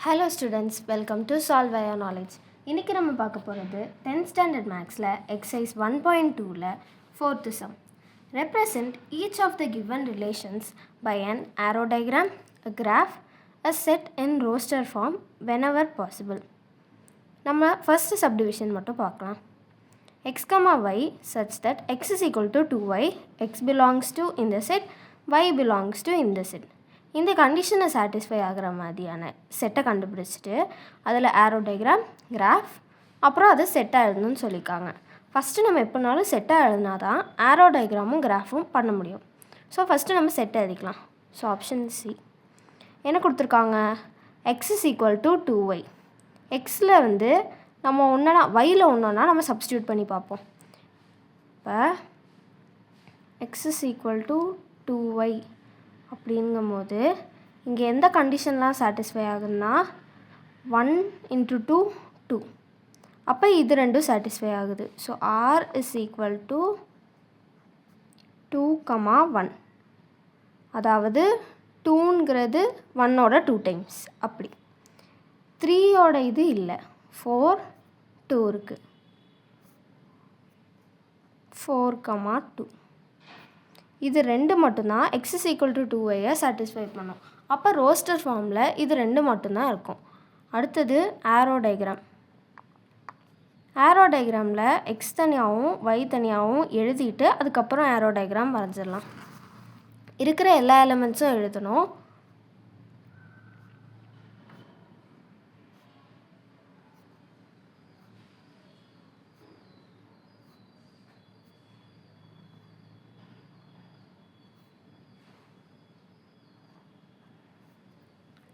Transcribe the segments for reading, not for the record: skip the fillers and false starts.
Hello students, welcome to Solve Via Knowledge. இன்னைக்கு நம்ம பார்க்க போகிறது 10th standard mathsல exercise 1.2ல 4th sum. Represent each of the given relations by an arrow diagram, a graph, a set in roster form whenever possible. நம்ம first subdivision மட்டும் பார்க்கலாம். x, y such that x is equal to 2y, x belongs to in the set, y belongs to in the set. இந்த கண்டிஷனை satisfy ஆகிற மாதிரியான செட்டை கண்டுபிடிச்சிட்டு அதில் ஆரோ டயக்ராம், கிராஃப், அப்புறம் அதை செட்டாக எழுதணும்னு சொல்லியிருக்காங்க. ஃபஸ்ட்டு நம்ம எப்போனாலும் செட்டாக எழுதினா தான் ஆரோ டயக்ராமும் கிராஃபும் பண்ண முடியும். ஸோ ஃபஸ்ட்டு நம்ம செட்டை எழுதிக்கலாம். ஸோ ஆப்ஷன் சி என்ன கொடுத்துருக்காங்க, X is equal to 2y. எக்ஸில் வந்து நம்ம ஒன்றுனா ஒயில் ஒன்றுனா நம்ம சப்ஸ்டியூட் பண்ணி பார்ப்போம். இப்போ X is equal to 2y அப்படிங்கும்போது இங்கே எந்த கண்டிஷன்லாம் சாட்டிஸ்ஃபை ஆகுதுன்னா 1 × 2 2. அப்போ இது ரெண்டும் சாட்டிஸ்ஃபை ஆகுது. So R is equal to 2, 1. அதாவது 2ங்கிறது 1ஓட 2 டைம்ஸ். அப்படி 3ஓட இது இல்லை, 4 2 இருக்குது. 4, 2. இது ரெண்டு மட்டும்தான் X is equal to 2y satisfy பண்ணும். அப்போ ரோஸ்டர் ஃபார்மில் இது ரெண்டு மட்டும்தான் இருக்கும். அடுத்தது ஆரோ டயக்ராம். ஆரோ டயக்ராமில் எக்ஸ் தனியாகவும் ஒய் தனியாகவும் எழுதிட்டு அதுக்கப்புறம் ஆரோ டயக்ராம் வரைஞ்சிடலாம். இருக்கிற எல்லா எலிமெண்ட்ஸும் எழுதணும்.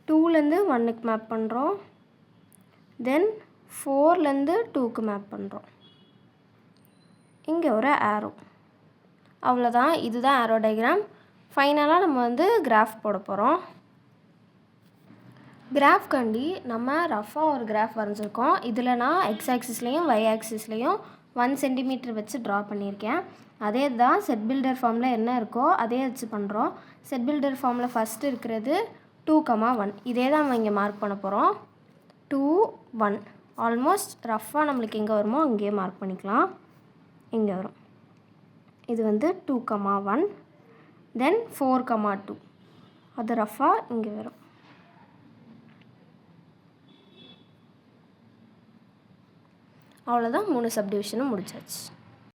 டூலேருந்து 1க்கு மேப் பண்ணுறோம், தென் 4லேருந்து 2க்கு மேப் பண்ணுறோம். இங்கே ஒரு ஆரோ, அவ்வளோதான். இதுதான் ஆரோ டயக்ராம். ஃபைனலாக நம்ம வந்து கிராஃப் போட போகிறோம். கிராஃப் காண்டி நம்ம ரஃபாக ஒரு கிராஃப் வரைஞ்சிருக்கோம். இதில் நான் எக்ஸ் ஆக்சிஸ்லேயும் ஒய் ஆக்சிஸ்லேயும் 1 சென்டிமீட்டர் வச்சு ட்ரா பண்ணியிருக்கேன். அதே தான் செட் பில்டர் ஃபார்மில் என்ன இருக்கோ அதே வச்சு பண்ணுறோம். செட் பில்டர் ஃபார்மில் ஃபஸ்ட்டு இருக்கிறது 2, 1. இதே தான் நம்ம இங்கே மார்க் பண்ண போகிறோம். 2, 1. ஆல்மோஸ்ட் ரஃப்பாக நம்மளுக்கு எங்கே வருமோ அங்கேயே மார்க் பண்ணிக்கலாம். இங்கே வரும். இது வந்து 2, 1. தென் 4, 2. அது ரஃப்பாக இங்கே வரும். அவ்வளோதான், 3 சப்டிவிஷனும் முடிச்சாச்சு.